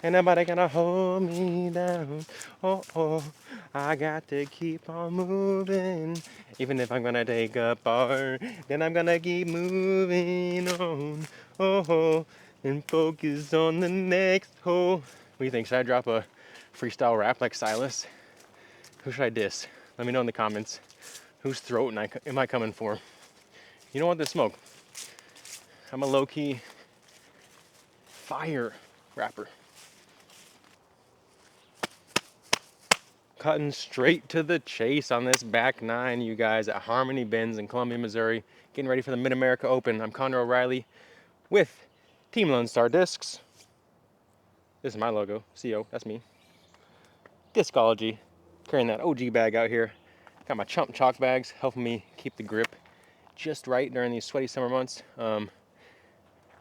Ain't nobody gonna hold me down. Oh, oh, I got to keep on moving. Even if I'm gonna take a bar, then I'm gonna keep moving on. Oh, oh, and focus on the next hole. What do you think? Should I drop a freestyle rap like Silas? Who should I diss? Let me know in the comments. Whose throat am I coming for? You don't want the smoke. I'm a low-key fire rapper. Cutting straight to the chase on this back nine, you guys, at Harmony Bends in Columbia, Missouri. Getting ready for the Mid-America Open. I'm Connor O'Reilly with Team Lone Star Discs. This is my logo, CO, that's me. Discology, carrying that OG bag out here. Got my Chump Chalk bags, helping me keep the grip just right during these sweaty summer months. The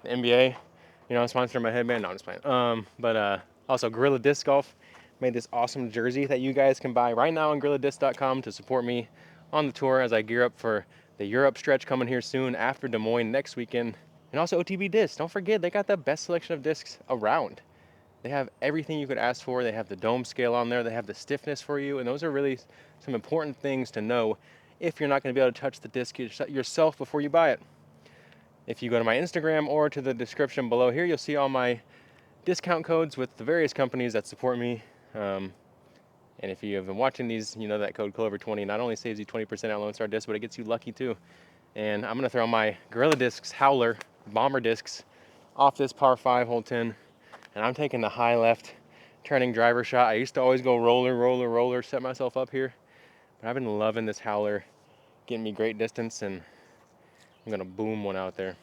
NBA, sponsored my headband. No, I'm just playing. Also Gorilla Disc Golf made this awesome jersey that you guys can buy right now on GorillaDisc.com to support me on the tour as I gear up for the Europe stretch coming here soon after Des Moines next weekend. And also OTB Discs. Don't forget, they got the best selection of discs around. They have everything you could ask for. They have the dome scale on there. They have the stiffness for you. And those are really some important things to know if you're not going to be able to touch the disc yourself before you buy it. If you go to my Instagram or to the description below here, you'll see all my discount codes with the various companies that support me. And if you have been watching these, you know that code Clover20 not only saves you 20% at Lone Star Discs, but it gets you lucky too. And I'm going to throw my Gorilla Discs Howler Bomber discs off this par 5 hole 10. And I'm taking the high left turning driver shot. I used to always go roller, roller, roller, set myself up here. But I've been loving this Howler, getting me great distance, and I'm going to boom one out there.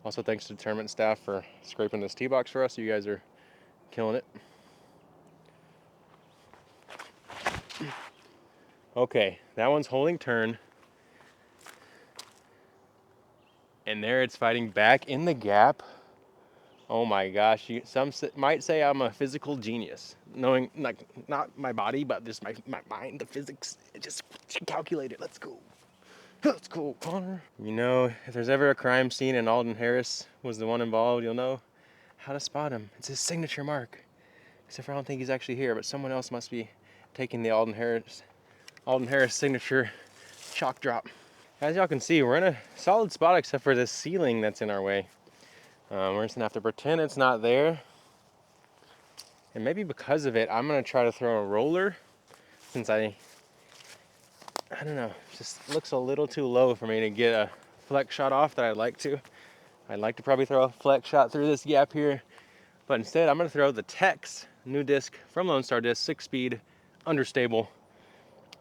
Also, thanks to the tournament staff for scraping this tee box for us. You guys are killing it. Okay, that one's holding turn. And there it's fighting back in the gap. Oh my gosh, some might say I'm a physical genius. Knowing, like, not my body, but just my mind, the physics. It just calculated. Let's go. Let's go, Connor. You know, if there's ever a crime scene and Alden Harris was the one involved, you'll know how to spot him. It's his signature mark. Except for I don't think he's actually here, but someone else must be taking the Alden Harris signature chalk drop. As y'all can see, we're in a solid spot except for this ceiling that's in our way. We're just gonna have to pretend it's not there. And maybe because of it, I'm gonna try to throw a roller since I don't know, it just looks a little too low for me to get a flex shot off that I'd like to. I'd like to probably throw a flex shot through this gap here, but instead I'm gonna throw the Tex new disc from Lone Star Discs, 6-speed, understable.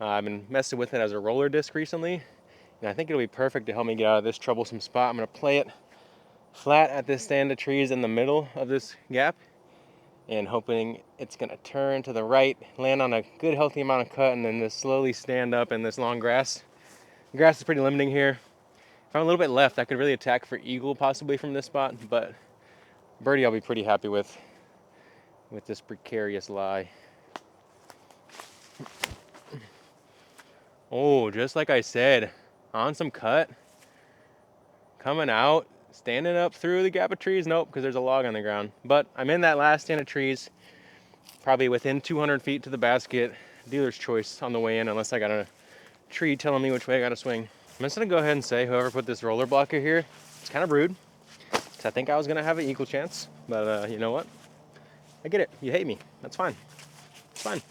I've been messing with it as a roller disc recently, and I think it'll be perfect to help me get out of this troublesome spot. I'm gonna play it flat at this stand of trees in the middle of this gap, and hoping it's gonna turn to the right, land on a good healthy amount of cut, and then just slowly stand up in this long grass. The grass is pretty limiting here. If I'm a little bit left, I could really attack for eagle possibly from this spot, but birdie I'll be pretty happy with this precarious lie. Oh, just like I said, on some cut, coming out, standing up through the gap of trees. Nope, because there's a log on the ground. But I'm in that last stand of trees, probably within 200 feet to the basket. Dealer's choice on the way in, unless I got a tree telling me which way I gotta swing. I'm just gonna go ahead and say whoever put this roller blocker here, it's kind of rude. Because I think I was gonna have an equal chance, but you know what? I get it, you hate me, that's fine, it's fine.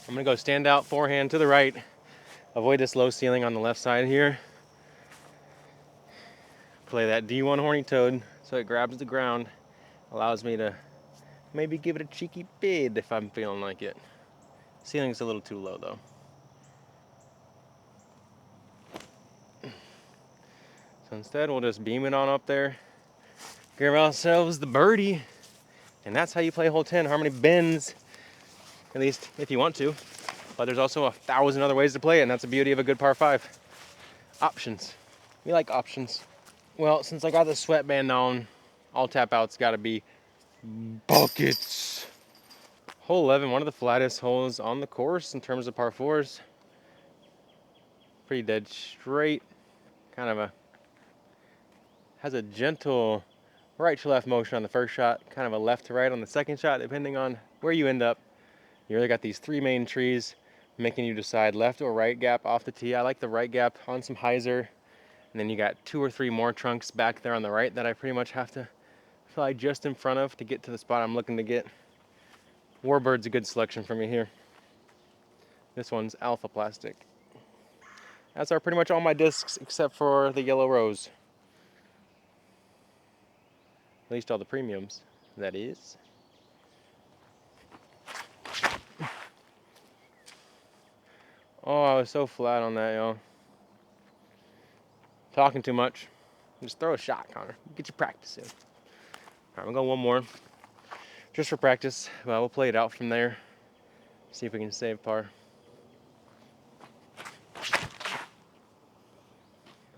I'm gonna go stand out forehand to the right, avoid this low ceiling on the left side here. Play that D1 horny toad so it grabs the ground, allows me to maybe give it a cheeky bid if I'm feeling like it. Ceiling's a little too low though. So instead we'll just beam it on up there, grab ourselves the birdie, and that's how you play hole 10, Harmony Bends, at least if you want to. But there's also 1,000 other ways to play it, and that's the beauty of a good par 5. Options. We like options. Well, since I got the sweatband on, all tap out's gotta be buckets. Hole 11, one of the flattest holes on the course in terms of par 4s. Pretty dead straight. Kind of has a gentle right to left motion on the first shot, kind of a left to right on the second shot, depending on where you end up. You really got these 3 main trees making you decide left or right gap off the tee. I like the right gap on some hyzer, and then you got 2 or 3 more trunks back there on the right that I pretty much have to fly just in front of to get to the spot I'm looking to get. Warbird's a good selection for me here. This one's alpha plastic. That's are pretty much all my discs except for the yellow rose. At least all the premiums, that is. Oh, I was so flat on that, y'all. Talking too much. Just throw a shot, Connor. Get your practice in. All right, we'll go one more. Just for practice. Well, we'll play it out from there. See if we can save par.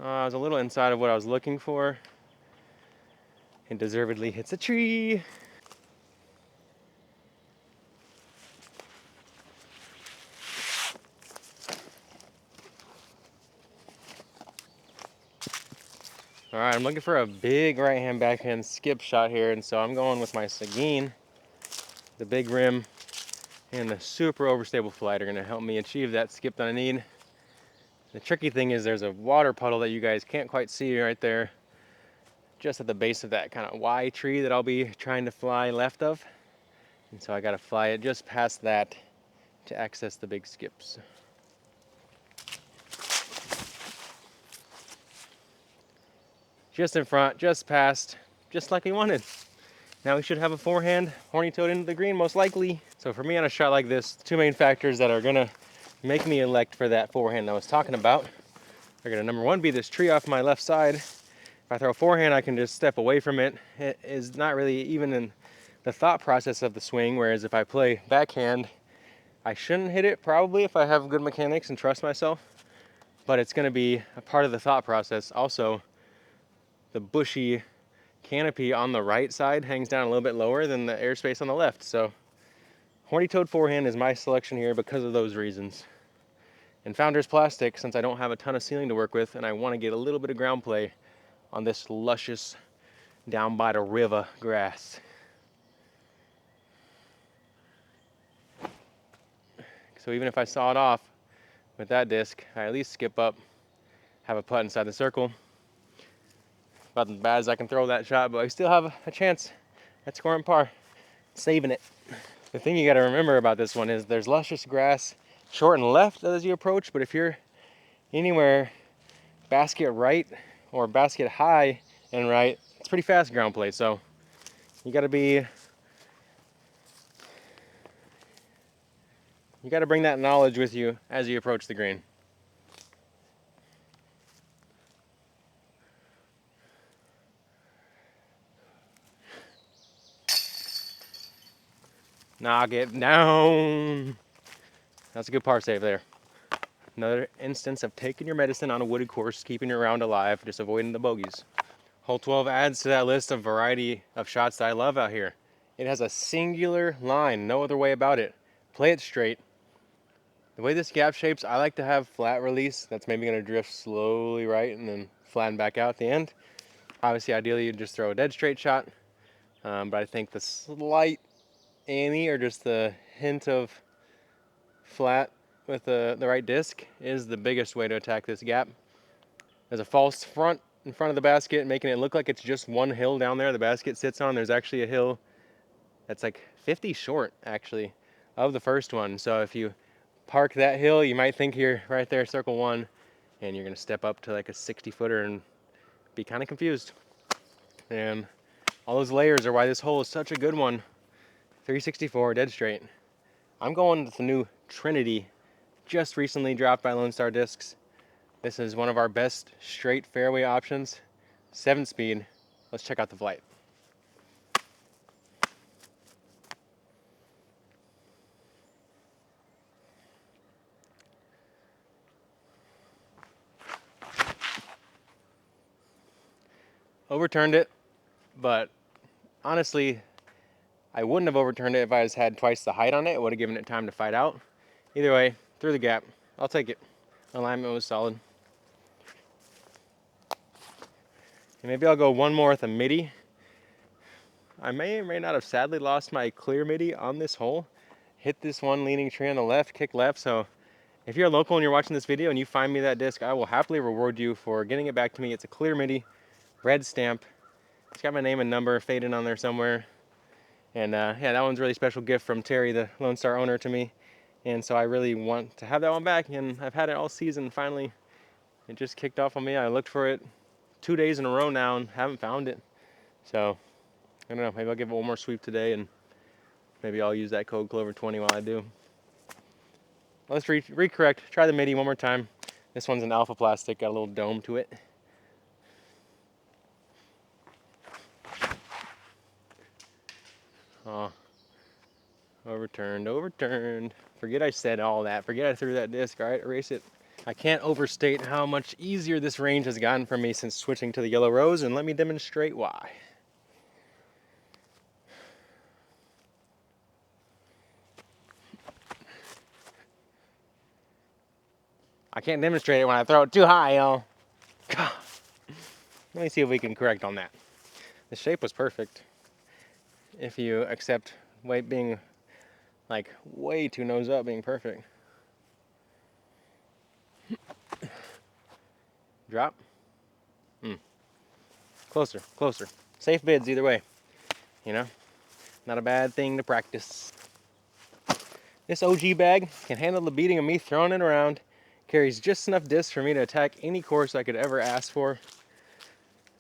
I was a little inside of what I was looking for. And deservedly hits a tree. All right, I'm looking for a big right-hand backhand skip shot here, and so I'm going with my Seguin. The big rim and the super overstable flight are gonna help me achieve that skip that I need. The tricky thing is there's a water puddle that you guys can't quite see right there, just at the base of that kind of Y tree that I'll be trying to fly left of. And so I gotta fly it just past that to access the big skips. Just in front, just past, just like we wanted. Now we should have a forehand horny toed into the green, most likely. So for me on a shot like this, 2 main factors that are gonna make me elect for that forehand I was talking about are gonna, number 1, be this tree off my left side. If I throw a forehand, I can just step away from it. It is not really even in the thought process of the swing, whereas if I play backhand, I shouldn't hit it probably if I have good mechanics and trust myself, but it's gonna be a part of the thought process. Also, the bushy canopy on the right side hangs down a little bit lower than the airspace on the left. So horny toed forehand is my selection here because of those reasons. And Founders Plastic, since I don't have a ton of ceiling to work with and I want to get a little bit of ground play on this luscious down by the river grass. So even if I saw it off with that disc, I at least skip up, have a putt inside the circle. About as bad as I can throw that shot, but I still have a chance at scoring par, saving it. The thing you got to remember about this one is there's luscious grass short and left as you approach, but if you're anywhere basket right or basket high and right, it's pretty fast ground play. So you got to bring that knowledge with you as you approach the green. Knock it down. That's a good par save there. Another instance of taking your medicine on a wooded course, keeping your round alive, just avoiding the bogeys. Hole 12 adds to that list of variety of shots that I love out here. It has a singular line, no other way about it. Play it straight. The way this gap shapes, I like to have flat release. That's maybe going to drift slowly right and then flatten back out at the end. Obviously, ideally, you'd just throw a dead straight shot. But I think the slight Amy or just the hint of flat with the right disc is the biggest way to attack this gap. There's a false front in front of the basket, making it look like it's just one hill down there the basket sits on. There's actually a hill that's like 50 short, actually, of the first one. So if you park that hill, you might think you're right there, circle 1, and you're going to step up to like a 60-footer and be kind of confused. And all those layers are why this hole is such a good one. 364, dead straight. I'm going with the new Trinity, just recently dropped by Lone Star Discs. This is one of our best straight fairway options. 7-speed. Let's check out the flight. Overturned it, but honestly, I wouldn't have overturned it if I had twice the height on it. It would have given it time to fight out. Either way, through the gap. I'll take it. Alignment was solid. And maybe I'll go one more with a midi. I may or may not have sadly lost my clear midi on this hole. Hit this one leaning tree on the left, kick left. So if you're local and you're watching this video and you find me that disc, I will happily reward you for getting it back to me. It's a clear midi, red stamp. It's got my name and number faded on there somewhere. And yeah, that one's a really special gift from Terry, the Lone Star owner, to me. And so I really want to have that one back, and I've had it all season. Finally, it just kicked off on me. I looked for it 2 days in a row now and haven't found it. So I don't know, maybe I'll give it one more sweep today, and maybe I'll use that code Clover20 while I do. Well, let's recorrect, try the midi one more time. This one's an alpha plastic, got a little dome to it. Oh, overturned. Forget I said all that. Forget I threw that disc. All right, erase it. I can't overstate how much easier this range has gotten for me since switching to the yellow rose, and let me demonstrate why. I can't demonstrate it when I throw it too high, y'all. God. Let me see if we can correct on that. The shape was perfect. If you accept weight being like way too nose up being perfect. Drop. Closer. Safe bids either way. You know, not a bad thing to practice. This OG bag can handle the beating of me throwing it around. Carries just enough discs for me to attack any course I could ever ask for,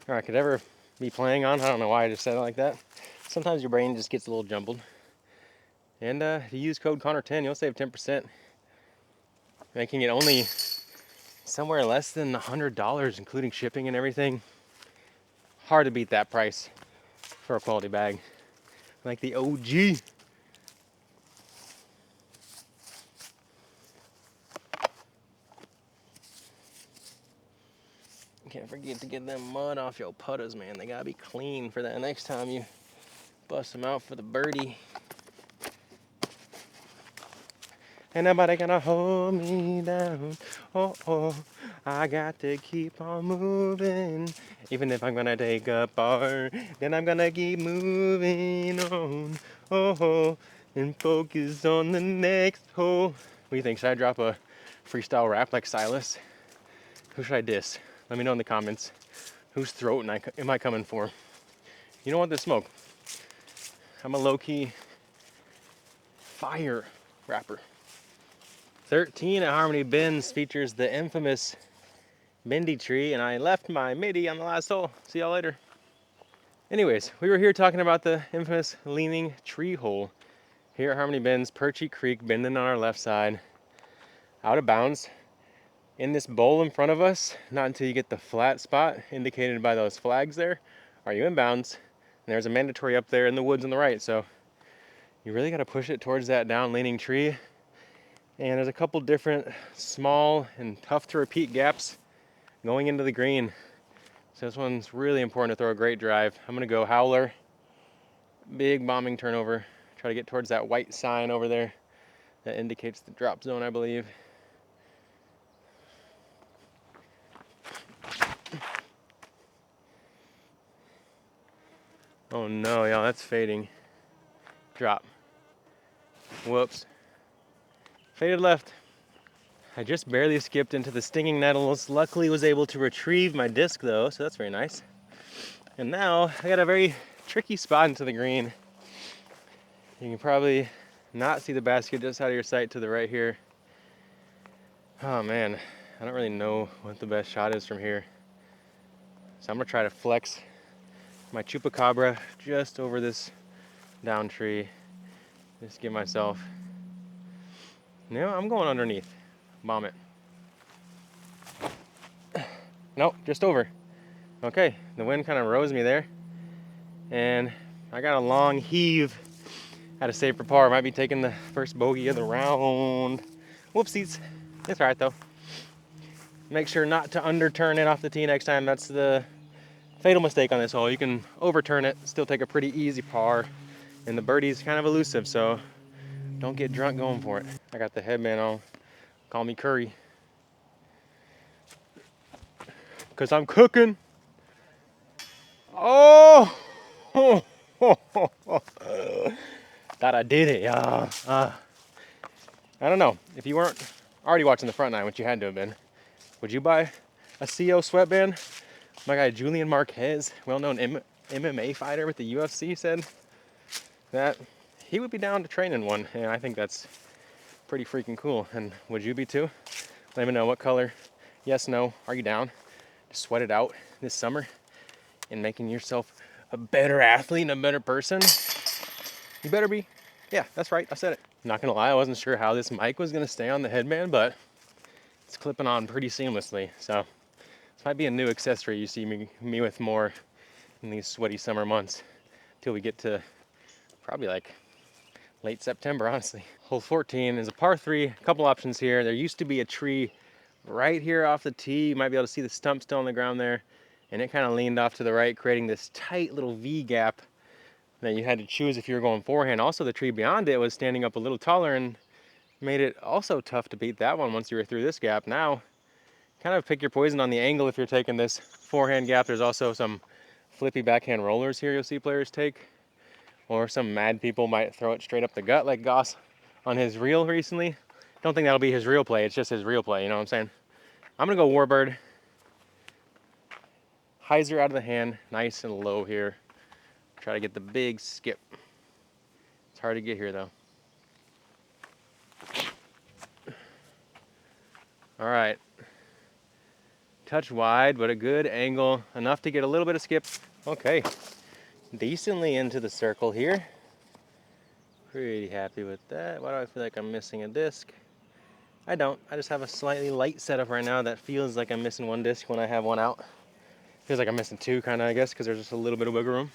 or I could ever be playing on. I don't know why I just said it like that. Sometimes your brain just gets a little jumbled. And if you use code Connor10, you'll save 10%, making it only somewhere less than $100, including shipping and everything. Hard to beat that price for a quality bag like the OG. Can't forget to get them mud off your putters, man. They gotta be clean for that next time you bust them out for the birdie. Ain't nobody gonna hold me down. Oh, oh, I got to keep on moving. Even if I'm gonna take a bar, then I'm gonna keep moving on. Oh, oh, and focus on the next hole. What do you think? Should I drop a freestyle rap like Silas? Who should I diss? Let me know in the comments. Whose throat am I coming for? You don't want this smoke. I'm a low-key fire rapper. 13 at Harmony Bends features the infamous bendy tree, and I left my midi on the last hole. See y'all later. Anyways, we were here talking about the infamous leaning tree hole here at Harmony Bends, Perchy Creek, bending on our left side, out of bounds. In this bowl in front of us, not until you get the flat spot indicated by those flags there, are you in bounds. And there's a mandatory up there in the woods on the right, so you really got to push it towards that down leaning tree. And there's a couple different small and tough to repeat gaps going into the green. So this one's really important to throw a great drive. I'm gonna go howler, big bombing turnover, try to get towards that white sign over there that indicates the drop zone, I believe. Oh no, y'all, that's fading. Drop. Whoops. Faded left. I just barely skipped into the stinging nettles. Luckily was able to retrieve my disc though, so that's very nice. And now I got a very tricky spot into the green. You can probably not see the basket just out of your sight to the right here. Oh man, I don't really know what the best shot is from here. So I'm gonna try to flex my chupacabra just over this down tree. Just give myself, no, I'm going underneath. Bomb it. Nope, just over. Okay, the wind kind of rose me there. And I got a long heave. Had to save for par. Might be taking the first bogey of the round. Whoopsies. It's all right though. Make sure not to underturn it off the tee next time. That's the fatal mistake on this hole. You can overturn it, still take a pretty easy par. And the birdie's kind of elusive, so don't get drunk going for it. I got the headband on. Call me Curry. 'Cause I'm cooking. Oh! Thought I did it, yeah. I don't know. If you weren't already watching the front nine, which you had to have been, would you buy a CO sweatband? My guy Julian Marquez, well-known MMA fighter with the UFC, said that he would be down to train in one, and I think that's pretty freaking cool. And would you be too? Let me know what color. Yes, no. Are you down to sweat it out this summer and making yourself a better athlete and a better person? You better be. Yeah, that's right. I said it. Not gonna lie, I wasn't sure how this mic was gonna stay on the headband, but it's clipping on pretty seamlessly. So this might be a new accessory you see me with more in these sweaty summer months till we get to probably like late September, honestly. Hole 14 is a par 3, a couple options here. There used to be a tree right here off the tee. You might be able to see the stump still on the ground there, and it kind of leaned off to the right, creating this tight little V gap that you had to choose if you were going forehand. Also, the tree beyond it was standing up a little taller and made it also tough to beat that one once you were through this gap. Now, kind of pick your poison on the angle if you're taking this forehand gap. There's also some flippy backhand rollers here you'll see players take. Or some mad people might throw it straight up the gut like Goss on his reel recently. Don't think that'll be his real play. It's just his real play, you know what I'm saying? I'm going to go Warbird. Hyzer out of the hand, nice and low here. Try to get the big skip. It's hard to get here though. All right. Touch wide, but a good angle. Enough to get a little bit of skip. Okay. Decently into the circle here. Pretty happy with that. Why do I feel like I'm missing a disc? I don't. I just have a slightly light setup right now that feels like I'm missing one disc when I have one out. Feels like I'm missing two, kind of, I guess, because there's just a little bit of wiggle room.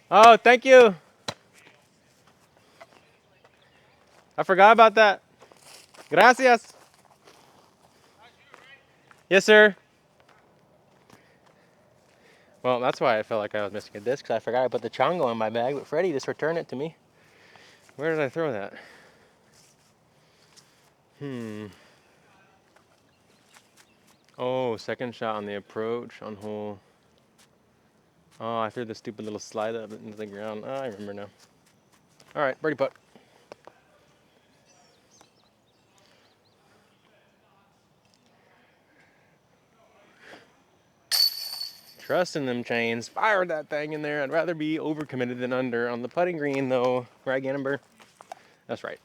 Oh, thank you. I forgot about that. Gracias. Yes, sir. Well, that's why I felt like I was missing a disc, because I forgot I put the chongo in my bag, but Freddie just returned it to me. Where did I throw that? Oh, second shot on the approach on hole. Oh, I threw the stupid little slide up into the ground. Oh, I remember now. All right, birdie putt. Trusting them chains. Fired that thing in there. I'd rather be overcommitted than under on the putting green, though. Right, Amber? That's right.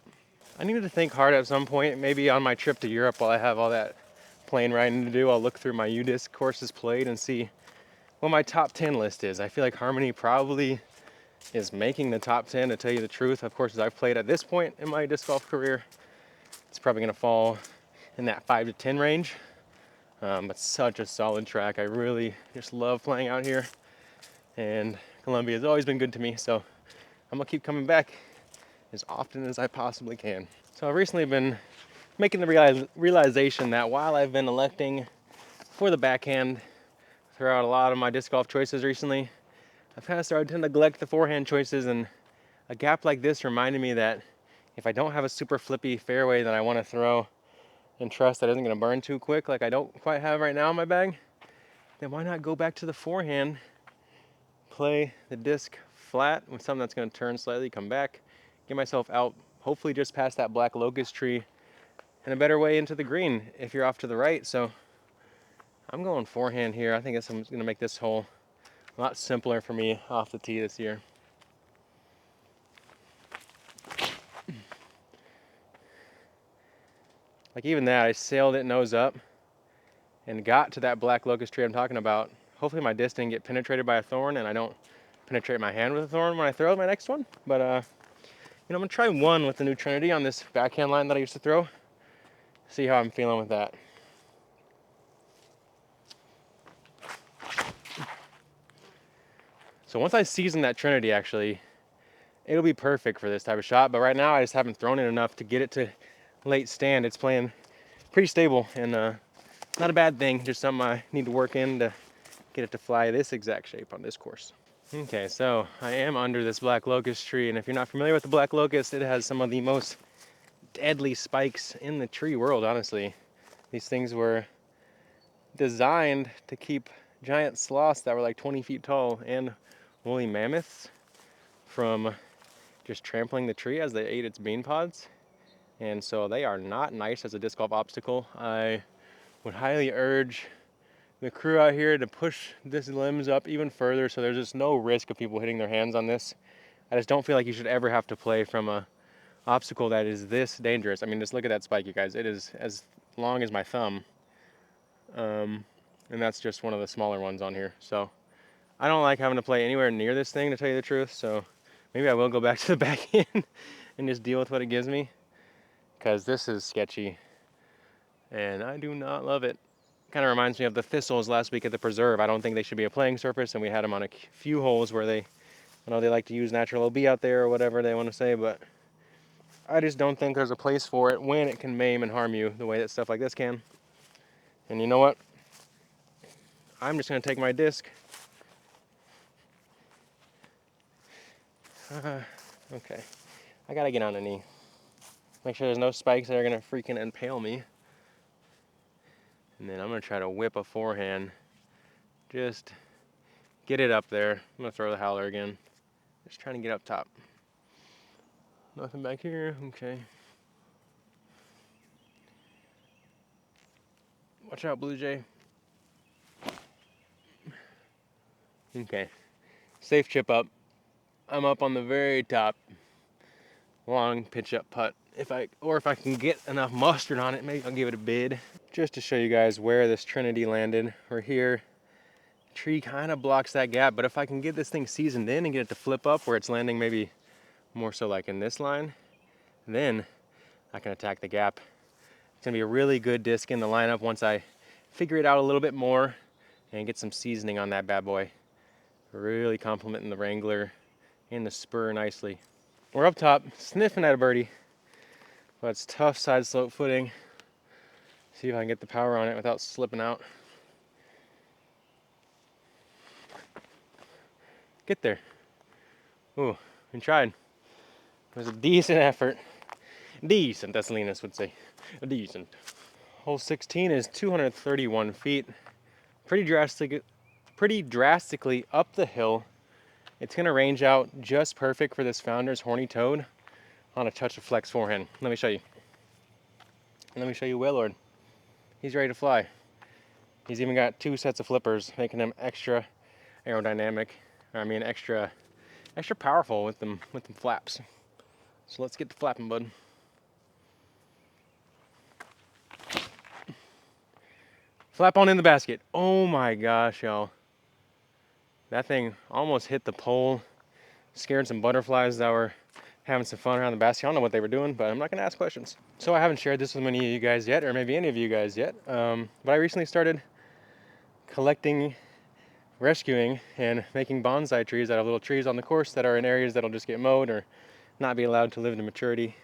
I needed to think hard at some point. Maybe on my trip to Europe while I have all that plane riding to do, I'll look through my U-Disc courses played and see what my top 10 list is. I feel like Harmony probably is making the top 10, to tell you the truth. Of course, as I've played at this point in my disc golf career, it's probably going to fall in that 5 to 10 range. But such a solid track. I really just love playing out here, and Columbia has always been good to me, so I'm gonna keep coming back as often as I possibly can. So I've recently been making the realization that while I've been electing for the backhand throughout a lot of my disc golf choices recently, I've kind of started to neglect the forehand choices, and a gap like this reminded me that if I don't have a super flippy fairway that I want to throw and trust that isn't going to burn too quick like I don't quite have right now in my bag, then why not go back to the forehand, play the disc flat with something that's going to turn slightly, come back, get myself out, hopefully just past that black locust tree, and a better way into the green if you're off to the right. So I'm going forehand here. I think that's going to make this hole a lot simpler for me off the tee this year. Like even that, I sailed it nose up and got to that black locust tree I'm talking about. Hopefully my disc didn't get penetrated by a thorn and I don't penetrate my hand with a thorn when I throw my next one. But you know, I'm gonna try one with the new Trinity on this backhand line that I used to throw. See how I'm feeling with that. So once I season that Trinity, actually, it'll be perfect for this type of shot. But right now I just haven't thrown it enough to get it to late stand. It's playing pretty stable and not a bad thing, just something I need to work in to get it to fly this exact shape on this course. Okay, so I am under this black locust tree, and if you're not familiar with the black locust, it has some of the most deadly spikes in the tree world, honestly. These things were designed to keep giant sloths that were like 20 feet tall and woolly mammoths from just trampling the tree as they ate its bean pods. And so they are not nice as a disc golf obstacle. I would highly urge the crew out here to push this limbs up even further so there's just no risk of people hitting their hands on this. I just don't feel like you should ever have to play from a obstacle that is this dangerous. I mean, just look at that spike, you guys. It is as long as my thumb. And that's just one of the smaller ones on here. So I don't like having to play anywhere near this thing, to tell you the truth. So maybe I will go back to the back end and just deal with what it gives me, because this is sketchy and I do not love it. Kind of reminds me of the thistles last week at the preserve. I don't think they should be a playing surface, and we had them on a few holes where I know they like to use natural OB out there or whatever they want to say, but I just don't think there's a place for it when it can maim and harm you the way that stuff like this can. And you know what? I'm just going to take my disc. Okay. I got to get on a knee. Make sure there's no spikes that are going to freaking impale me. And then I'm going to try to whip a forehand. Just get it up there. I'm going to throw the howler again. Just trying to get up top. Nothing back here. Okay. Watch out, Blue Jay. Okay. Safe chip up. I'm up on the very top. Long pitch up putt. If I can get enough mustard on it, maybe I'll give it a bid. Just to show you guys where this Trinity landed. We're here. Tree kind of blocks that gap, but if I can get this thing seasoned in and get it to flip up where it's landing maybe more so like in this line, then I can attack the gap. It's gonna be a really good disc in the lineup once I figure it out a little bit more and get some seasoning on that bad boy. Really complementing the Wrangler and the spur nicely. We're up top, sniffing at a birdie, but it's tough side slope footing. See if I can get the power on it without slipping out. Get there. Ooh, we tried. It was a decent effort. Decent, as Linus would say. Decent. Hole 16 is 231 feet. Pretty drastically up the hill. It's gonna range out just perfect for this Founder's Horny Toad on a touch of flex forehand. Let me show you. Let me show you Waylord. He's ready to fly. He's even got 2 sets of flippers, making him extra aerodynamic. Extra powerful with them flaps. So let's get to flapping, bud. Flap on in the basket. Oh my gosh, y'all. That thing almost hit the pole. Scared some butterflies that were having some fun around the basket. I don't know what they were doing, but I'm not gonna ask questions. So I haven't shared this with many of you guys yet, or maybe any of you guys yet. But I recently started collecting, rescuing, and making bonsai trees out of little trees on the course that are in areas that'll just get mowed or not be allowed to live to maturity,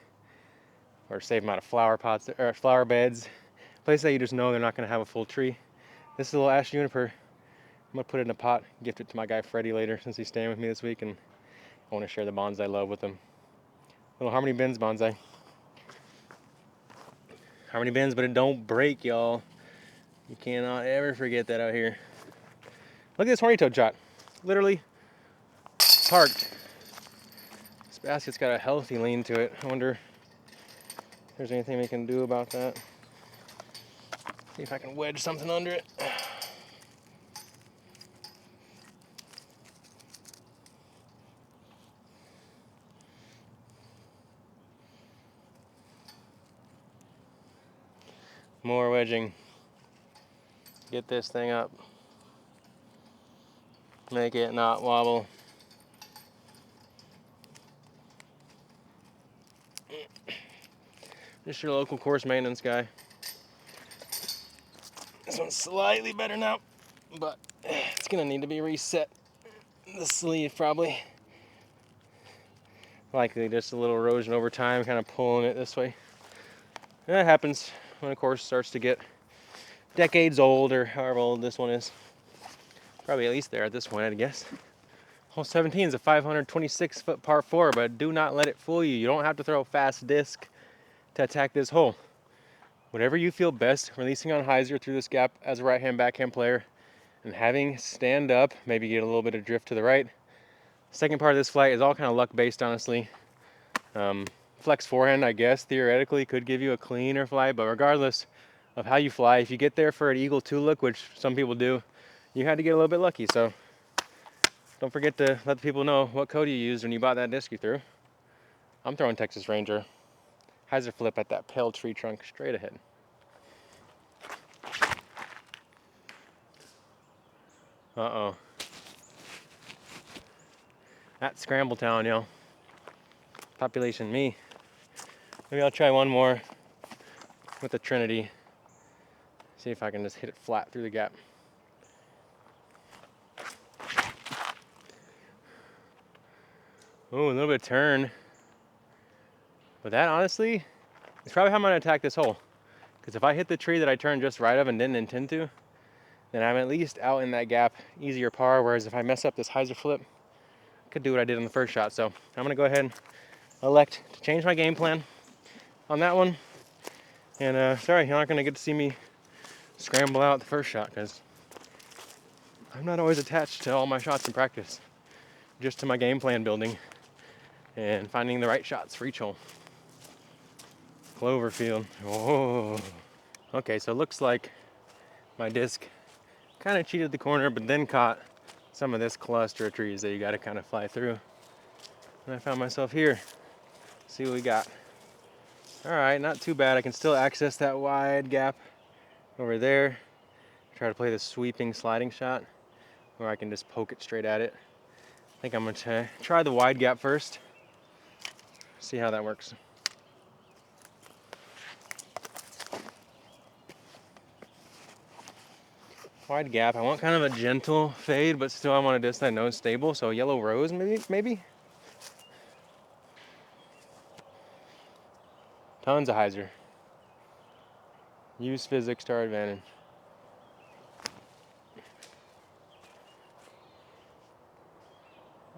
or save them out of flower pots or flower beds. Places that you just know they're not gonna have a full tree. This is a little ash juniper. I'm gonna put it in a pot, gift it to my guy Freddie later since he's staying with me this week, and I want to share the bonsai love with him. Little Harmony Bends bonsai. Harmony bends, but it don't break, y'all. You cannot ever forget that out here. Look at this horny toad shot. Literally parked. This basket's got a healthy lean to it. I wonder if there's anything we can do about that. See if I can wedge something under it. More wedging. Get this thing up. Make it not wobble. Just your local course maintenance guy. This one's slightly better now, but it's gonna need to be reset. The sleeve probably. Likely just a little erosion over time, kind of pulling it this way. And that happens when a course starts to get decades old, or however old this one is. Probably at least there at this point, I'd guess. Hole 17 is a 526-foot par 4, but do not let it fool you. You don't have to throw a fast disc to attack this hole. Whatever you feel best, releasing on hyzer through this gap as a right-hand backhand player, and having stand up, maybe get a little bit of drift to the right, Second part of this flight is all kind of luck based, honestly. Flex forehand, I guess, theoretically could give you a cleaner flight, but regardless of how you fly, if you get there for an Eagle 2 look, which some people do, you had to get a little bit lucky. So don't forget to let the people know what code you used when you bought that disc you threw. I'm throwing Texas Ranger. Hyzer flip at that pale tree trunk straight ahead. Uh-oh. That's Scramble Town, yo. Population me. Maybe I'll try one more with the Trinity. See if I can just hit it flat through the gap. Oh, a little bit of turn. But that, honestly, is probably how I'm going to attack this hole. Because if I hit the tree that I turned just right of and didn't intend to, then I'm at least out in that gap, easier par. Whereas if I mess up this hyzer flip, I could do what I did on the first shot. So I'm going to go ahead and elect to change my game plan on that one. And sorry, you're not going to get to see me scramble out the first shot because I'm not always attached to all my shots in practice, just to my game plan building and finding the right shots for each hole. Cloverfield. Oh. Okay, so it looks like my disc kind of cheated the corner, but then caught some of this cluster of trees that you got to kind of fly through. And I found myself here. See what we got. All right, not too bad. I can still access that wide gap over there. Try to play the sweeping sliding shot, or I can just poke it straight at it. I think I'm gonna try the wide gap first. See how that works. Wide gap. I want kind of a gentle fade, but still I want a disc that I know is stable. So yellow rose, maybe. Tons of hyzer. Use physics to our advantage.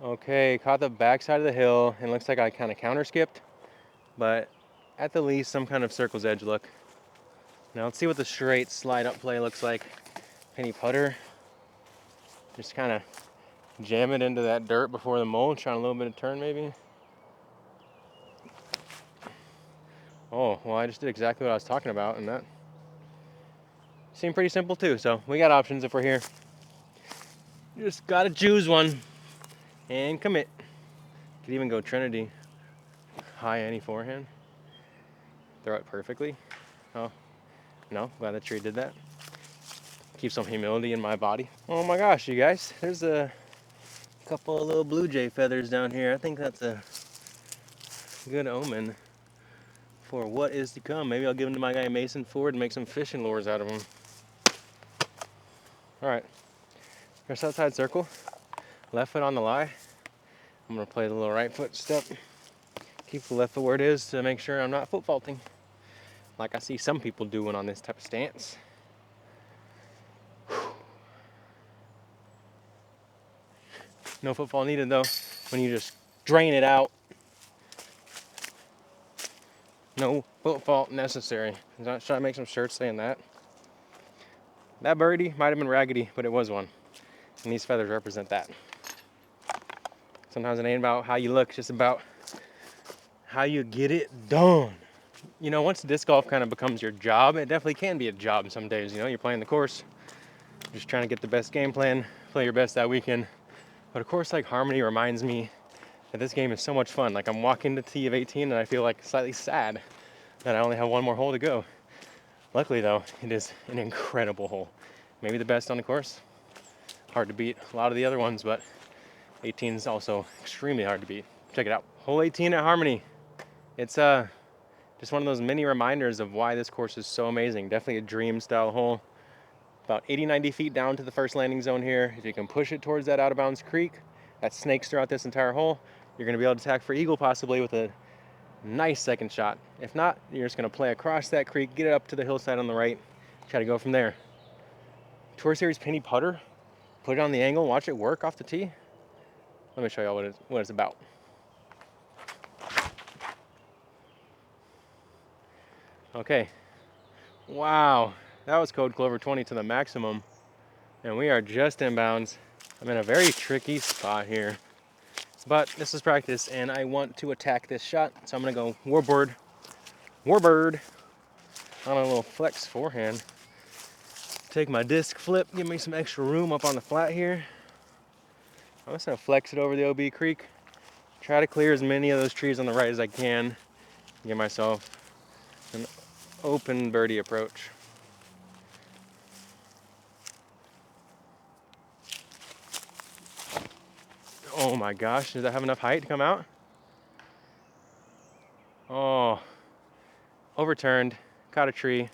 Okay, caught the backside of the hill, and looks like I kind of counter skipped, but at the least some kind of circle's edge look. Now let's see what the straight slide up play looks like. Penny putter. Just kind of jam it into that dirt before the mold, trying a little bit of turn maybe. Oh, well, I just did exactly what I was talking about, and that seemed pretty simple too. So we got options if we're here. You just gotta choose one and commit. Could even go Trinity. High any forehand. Throw it perfectly. Oh, no, glad the tree did that. Keep some humility in my body. Oh my gosh, you guys, there's a couple of little blue jay feathers down here. I think that's a good omen for what is to come. Maybe I'll give them to my guy Mason Ford and make some fishing lures out of them. All right, press outside circle, left foot on the lie. I'm gonna play the little right foot step. Keep the left foot where it is to make sure I'm not foot faulting, like I see some people doing on this type of stance. No footfall needed though, when you just drain it out. No foot fault necessary. Should I make some shirts saying that? That birdie might have been raggedy, but it was one. And these feathers represent that. Sometimes it ain't about how you look, it's just about how you get it done. You know, once disc golf kind of becomes your job, it definitely can be a job some days. You know, you're playing the course, just trying to get the best game plan, play your best that weekend. But a course like Harmony reminds me that this game is so much fun. Like, I'm walking to tee of 18 and I feel like slightly sad that I only have one more hole to go. Luckily though, it is an incredible hole. Maybe the best on the course. Hard to beat a lot of the other ones, but 18 is also extremely hard to beat. Check it out. Hole 18 at Harmony. It's just one of those mini reminders of why this course is so amazing. Definitely a dream style hole. About 80-90 feet down to the first landing zone here. If you can push it towards that out of bounds creek that snakes throughout this entire hole, you're going to be able to attack for eagle possibly with a nice second shot. If not, you're just going to play across that creek, get it up to the hillside on the right, try to go from there. Tour Series penny putter, put it on the angle, watch it work off the tee. Let me show y'all what it's about. Okay, wow, that was code Clover 20 to the maximum, and we are just inbounds. I'm in a very tricky spot here. But this is practice, and I want to attack this shot, so I'm gonna go warbird on a little flex forehand. Take my disc flip, give me some extra room up on the flat here. I'm just gonna flex it over the OB creek. Try to clear as many of those trees on the right as I can. Give myself an open birdie approach. Oh my gosh, does that have enough height to come out? Oh, overturned, caught a tree.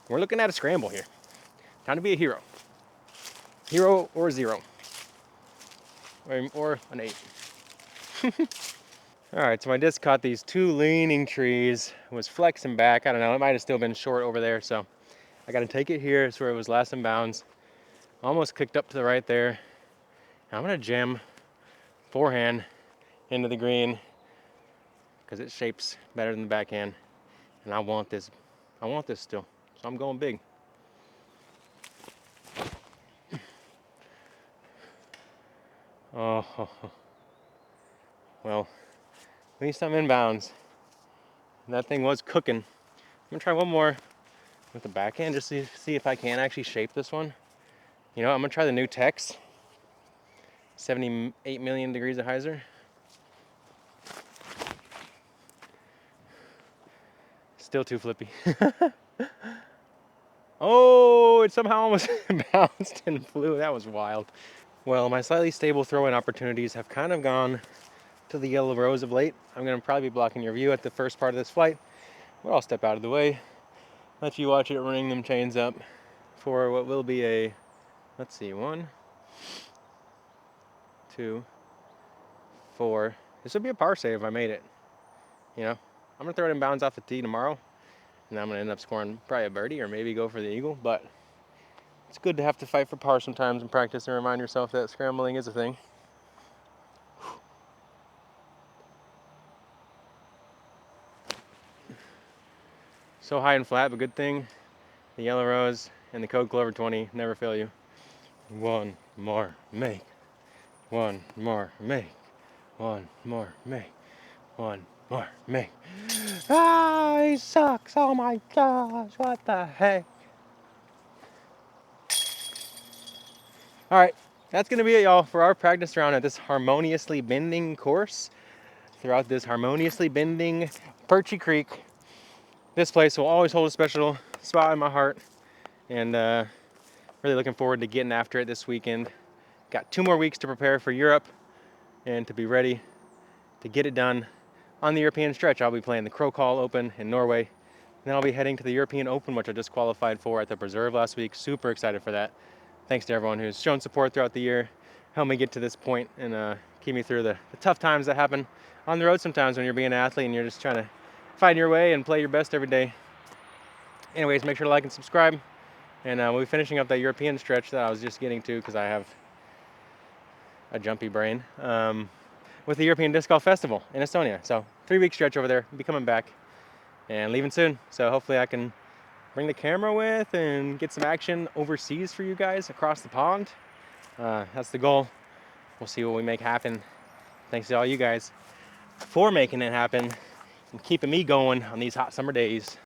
We're looking at a scramble here. Time to be a hero. Hero or zero. Or an 8. Alright, so my disc caught these 2 leaning trees. Was flexing back. I don't know, it might have still been short over there, so I gotta take it here. It's where it was last in bounds. Almost kicked up to the right there. I'm gonna jam forehand into the green because it shapes better than the backhand. And I want this still. So I'm going big. Oh, well, at least I'm in bounds. And that thing was cooking. I'm gonna try one more with the backhand just to see if I can actually shape this one. You know, I'm gonna try the new Tex. 78 million degrees of hyzer. Still too flippy. Oh, it somehow almost bounced and flew. That was wild. Well, my slightly stable throw-in opportunities have kind of gone to the yellow rose of late. I'm gonna probably be blocking your view at the first part of this flight, but I'll step out of the way, let you watch it ring them chains up for what will be a, let's see, 1, 2, 4. This would be a par save if I made it. You know, I'm gonna throw it in bounds off the tee tomorrow, and I'm gonna end up scoring probably a birdie or maybe go for the eagle. But it's good to have to fight for par sometimes in practice and remind yourself that scrambling is a thing. So high and flat, but good thing the yellow rose and the code clover 20 never fail you. One more make. One more make. One more make. One more make. Ah, he sucks. Oh my gosh, what the heck? All right, that's gonna be it, y'all, for our practice round at this harmoniously bending course. Throughout this harmoniously bending Perchy Creek, this place will always hold a special spot in my heart, and really looking forward to getting after it this weekend. Got 2 more weeks to prepare for Europe and to be ready to get it done on the European stretch. I'll be playing the Krokal Open in Norway, and then I'll be heading to the European Open, which I just qualified for at the Preserve last week. Super excited for that. Thanks to everyone who's shown support throughout the year, helped me get to this point, and keep me through the tough times that happen on the road sometimes when you're being an athlete and you're just trying to find your way and play your best every day. Anyways, make sure to like and subscribe, and we'll be finishing up that European stretch that I was just getting to because I have a jumpy brain, with the European Disc Golf Festival in Estonia. So 3-week stretch over there, be coming back and leaving soon. So hopefully I can bring the camera with and get some action overseas for you guys across the pond. That's the goal. We'll see what we make happen. Thanks to all you guys for making it happen and keeping me going on these hot summer days.